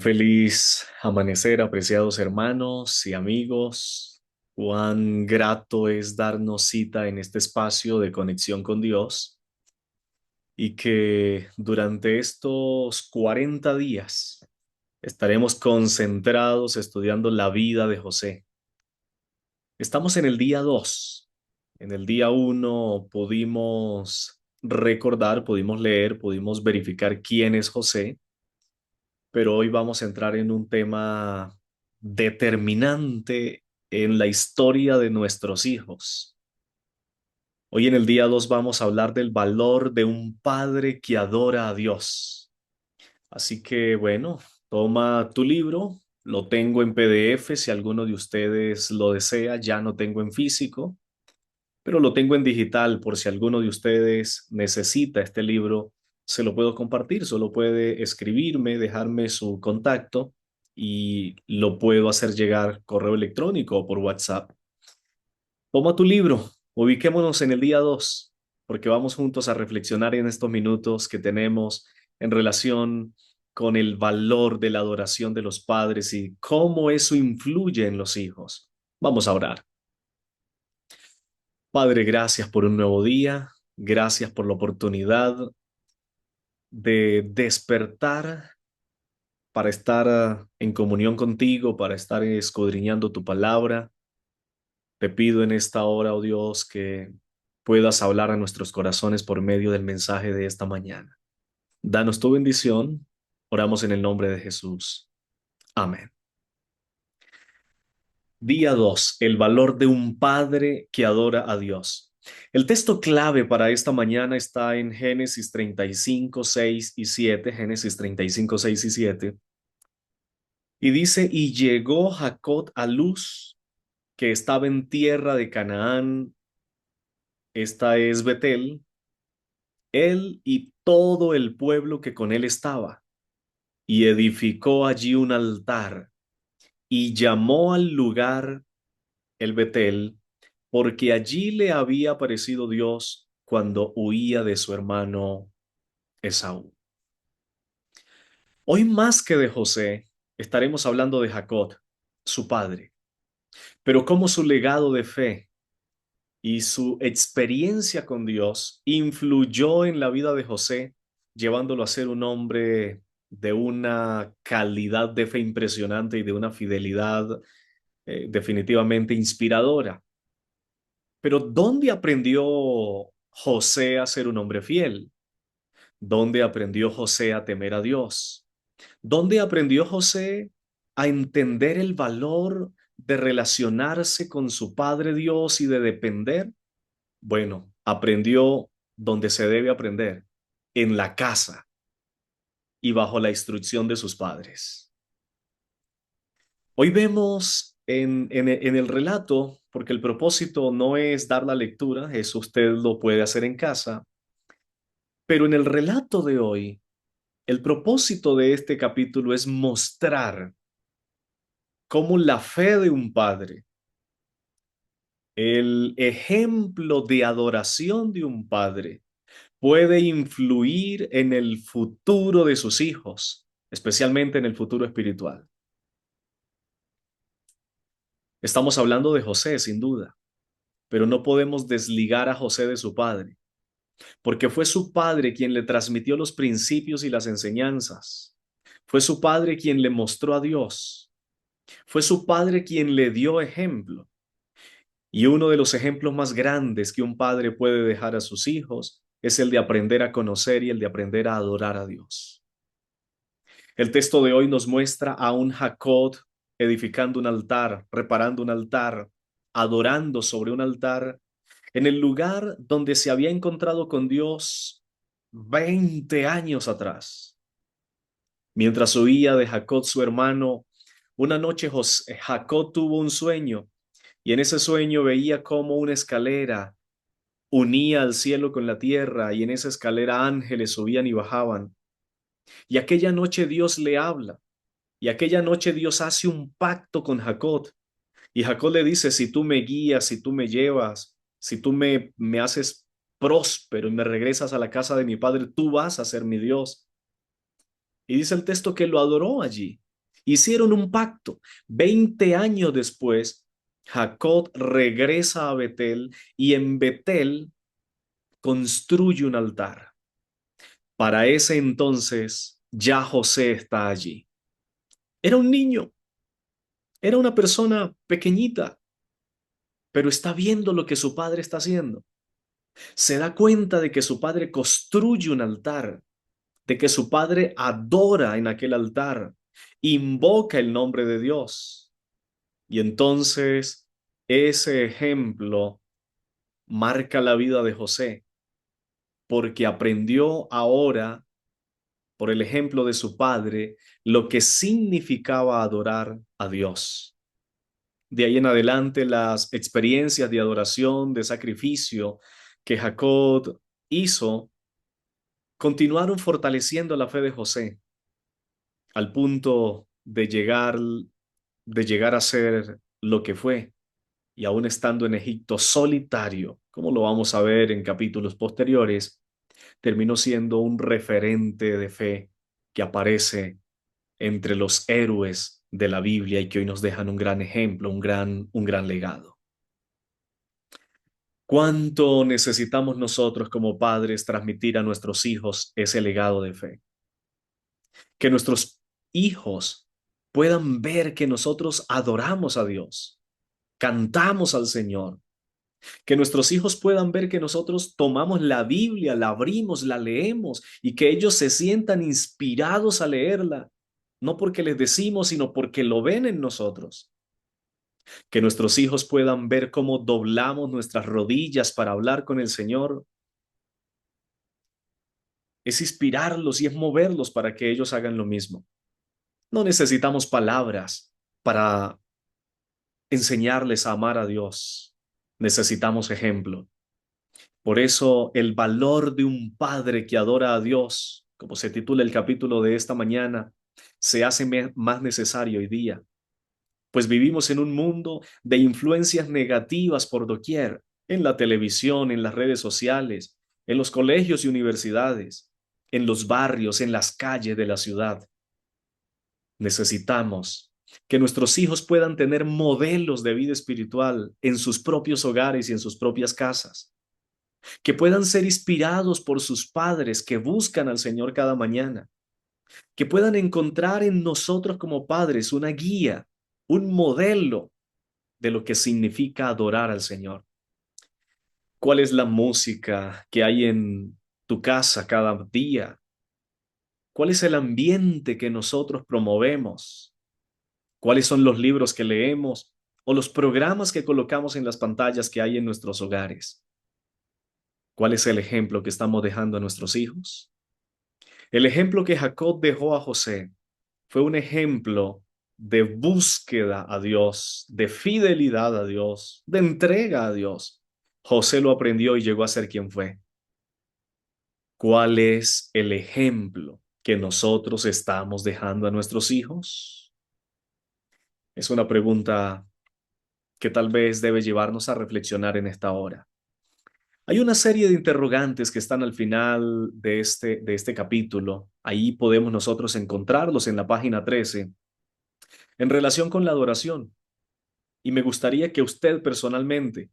Feliz amanecer, apreciados hermanos y amigos. Cuán grato es darnos cita en este espacio de conexión con Dios y que durante estos 40 días estaremos concentrados estudiando la vida de José. Estamos en el día 2. En el día uno pudimos recordar, pudimos leer, pudimos verificar quién es José, pero hoy vamos a entrar en un tema determinante en la historia de nuestros hijos. Hoy en el día 2 vamos a hablar del valor de un padre que adora a Dios. Así que bueno, toma tu libro, lo tengo en PDF si alguno de ustedes lo desea, ya no tengo en físico, pero lo tengo en digital por si alguno de ustedes necesita este libro, se lo puedo compartir, solo puede escribirme, dejarme su contacto y lo puedo hacer llegar correo electrónico o por WhatsApp. Toma tu libro, ubiquémonos en el día 2 porque vamos juntos a reflexionar en estos minutos que tenemos en relación con el valor de la adoración de los padres y cómo eso influye en los hijos. Vamos a orar. Padre, gracias por un nuevo día, gracias por la oportunidad de despertar para estar en comunión contigo, para estar escudriñando tu palabra. Te pido en esta hora, oh Dios, que puedas hablar a nuestros corazones por medio del mensaje de esta mañana. Danos tu bendición. Oramos en el nombre de Jesús. Amén. Día 2. El valor de un padre que adora a Dios. El texto clave para esta mañana está en Génesis 35, 6 y 7. Génesis 35, 6 y 7. Y dice, y llegó Jacob a Luz, que estaba en tierra de Canaán, esta es Betel, él y todo el pueblo que con él estaba, y edificó allí un altar, y llamó al lugar el Betel, porque allí le había aparecido Dios cuando huía de su hermano Esaú. Hoy más que de José, estaremos hablando de Jacob, su padre, pero cómo su legado de fe y su experiencia con Dios influyó en la vida de José, llevándolo a ser un hombre de una calidad de fe impresionante y de una fidelidad definitivamente inspiradora. Pero ¿dónde aprendió José a ser un hombre fiel? ¿Dónde aprendió José a temer a Dios? ¿Dónde aprendió José a entender el valor de relacionarse con su Padre Dios y de depender? Bueno, aprendió donde se debe aprender, en la casa y bajo la instrucción de sus padres. Hoy vemos en el relato, porque el propósito no es dar la lectura, eso usted lo puede hacer en casa, pero en el relato de hoy, el propósito de este capítulo es mostrar cómo la fe de un padre, el ejemplo de adoración de un padre, puede influir en el futuro de sus hijos, especialmente en el futuro espiritual. Estamos hablando de José, sin duda, pero no podemos desligar a José de su padre, porque fue su padre quien le transmitió los principios y las enseñanzas. Fue su padre quien le mostró a Dios. Fue su padre quien le dio ejemplo. Y uno de los ejemplos más grandes que un padre puede dejar a sus hijos es el de aprender a conocer y el de aprender a adorar a Dios. El texto de hoy nos muestra a un Jacob edificando un altar, reparando un altar, adorando sobre un altar, en el lugar donde se había encontrado con Dios 20 años atrás. Mientras huía de Jacob, su hermano, una noche Jacob tuvo un sueño y en ese sueño veía cómo una escalera unía al cielo con la tierra y en esa escalera ángeles subían y bajaban. Y aquella noche Dios le habla. Y aquella noche Dios hace un pacto con Jacob. Y Jacob le dice, si tú me guías, si tú me llevas, si tú me haces próspero y me regresas a la casa de mi padre, tú vas a ser mi Dios. Y dice el texto que lo adoró allí. Hicieron un pacto. 20 años después, Jacob regresa a Betel y en Betel construye un altar. Para ese entonces, ya José está allí. Era un niño, era una persona pequeñita, pero está viendo lo que su padre está haciendo. Se da cuenta de que su padre construye un altar, de que su padre adora en aquel altar, invoca el nombre de Dios. Y entonces ese ejemplo marca la vida de José, porque aprendió ahora, por el ejemplo de su padre, lo que significaba adorar a Dios. De ahí en adelante, las experiencias de adoración, de sacrificio que Jacob hizo, continuaron fortaleciendo la fe de José, al punto de llegar a ser lo que fue, y aún estando en Egipto solitario, como lo vamos a ver en capítulos posteriores, terminó siendo un referente de fe que aparece entre los héroes de la Biblia y que hoy nos dejan un gran ejemplo, un gran legado. ¿Cuánto necesitamos nosotros como padres transmitir a nuestros hijos ese legado de fe? Que nuestros hijos puedan ver que nosotros adoramos a Dios, cantamos al Señor, que nuestros hijos puedan ver que nosotros tomamos la Biblia, la abrimos, la leemos y que ellos se sientan inspirados a leerla, no porque les decimos, sino porque lo ven en nosotros. Que nuestros hijos puedan ver cómo doblamos nuestras rodillas para hablar con el Señor. Es inspirarlos y es moverlos para que ellos hagan lo mismo. No necesitamos palabras para enseñarles a amar a Dios. Necesitamos ejemplo. Por eso el valor de un padre que adora a Dios, como se titula el capítulo de esta mañana, se hace más necesario hoy día, pues vivimos en un mundo de influencias negativas por doquier, en la televisión, en las redes sociales, en los colegios y universidades, en los barrios, en las calles de la ciudad. Necesitamos que nuestros hijos puedan tener modelos de vida espiritual en sus propios hogares y en sus propias casas, que puedan ser inspirados por sus padres que buscan al Señor cada mañana, que puedan encontrar en nosotros como padres una guía, un modelo de lo que significa adorar al Señor. ¿Cuál es la música que hay en tu casa cada día? ¿Cuál es el ambiente que nosotros promovemos? ¿Cuáles son los libros que leemos o los programas que colocamos en las pantallas que hay en nuestros hogares? ¿Cuál es el ejemplo que estamos dejando a nuestros hijos? El ejemplo que Jacob dejó a José fue un ejemplo de búsqueda a Dios, de fidelidad a Dios, de entrega a Dios. José lo aprendió y llegó a ser quien fue. ¿Cuál es el ejemplo que nosotros estamos dejando a nuestros hijos? Es una pregunta que tal vez debe llevarnos a reflexionar en esta hora. Hay una serie de interrogantes que están al final de este capítulo. Ahí podemos nosotros encontrarlos en la página 13 en relación con la adoración. Y me gustaría que usted personalmente,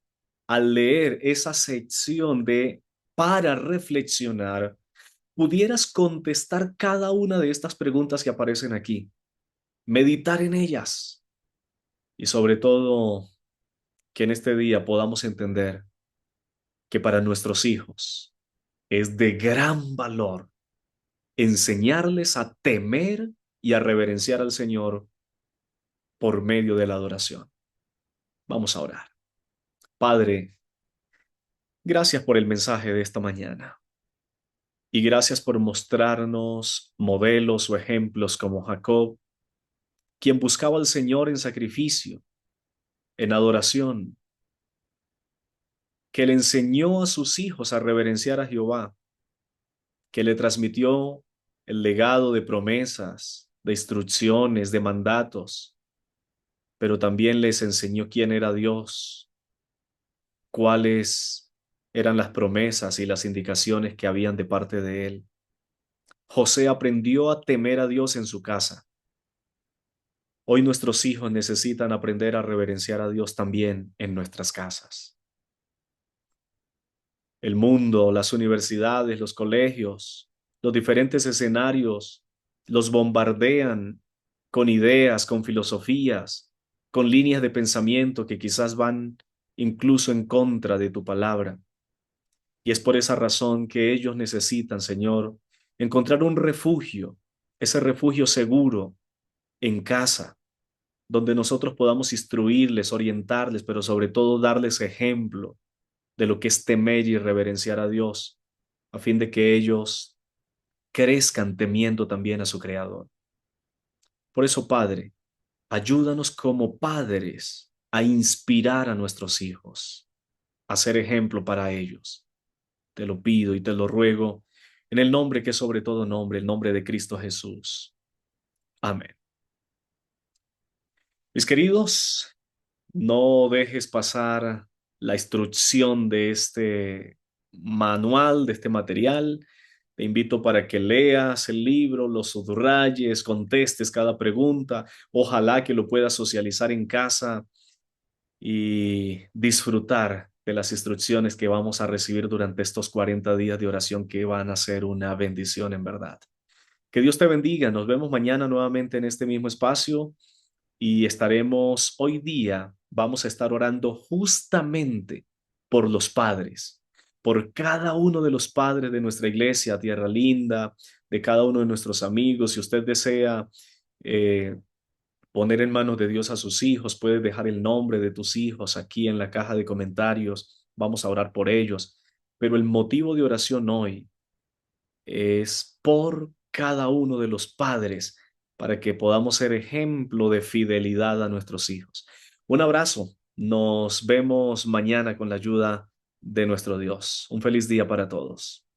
al leer esa sección de para reflexionar, pudieras contestar cada una de estas preguntas que aparecen aquí, meditar en ellas y sobre todo que en este día podamos entender que para nuestros hijos es de gran valor enseñarles a temer y a reverenciar al Señor por medio de la adoración. Vamos a orar. Padre, gracias por el mensaje de esta mañana y gracias por mostrarnos modelos o ejemplos como Jacob, quien buscaba al Señor en sacrificio, en adoración, que le enseñó a sus hijos a reverenciar a Jehová, que le transmitió el legado de promesas, de instrucciones, de mandatos, pero también les enseñó quién era Dios, cuáles eran las promesas y las indicaciones que habían de parte de él. José aprendió a temer a Dios en su casa Hoy nuestros hijos necesitan aprender a reverenciar a Dios también en nuestras casas. El mundo, las universidades, los colegios, los diferentes escenarios los bombardean con ideas, con filosofías, con líneas de pensamiento que quizás van incluso en contra de tu palabra. Y es por esa razón que ellos necesitan, Señor, encontrar un refugio, ese refugio seguro en casa, donde nosotros podamos instruirles, orientarles, pero sobre todo darles ejemplo de lo que es temer y reverenciar a Dios, a fin de que ellos crezcan temiendo también a su Creador. Por eso, Padre, ayúdanos como padres a inspirar a nuestros hijos, a ser ejemplo para ellos. Te lo pido y te lo ruego en el nombre que es sobre todo nombre, el nombre de Cristo Jesús. Amén. Mis queridos, no dejes pasar la instrucción de este manual, de este material. Te invito para que leas el libro, lo subrayes, contestes cada pregunta. Ojalá que lo puedas socializar en casa y disfrutar de las instrucciones que vamos a recibir durante estos 40 días de oración que van a ser una bendición en verdad. Que Dios te bendiga. Nos vemos mañana nuevamente en este mismo espacio y estaremos hoy día, vamos a estar orando justamente por los padres, por cada uno de los padres de nuestra iglesia, Tierra Linda, de cada uno de nuestros amigos. Si usted desea poner en manos de Dios a sus hijos, puedes dejar el nombre de tus hijos aquí en la caja de comentarios. Vamos a orar por ellos. Pero el motivo de oración hoy es por cada uno de los padres para que podamos ser ejemplo de fidelidad a nuestros hijos. Un abrazo. Nos vemos mañana con la ayuda de nuestro Dios. Un feliz día para todos.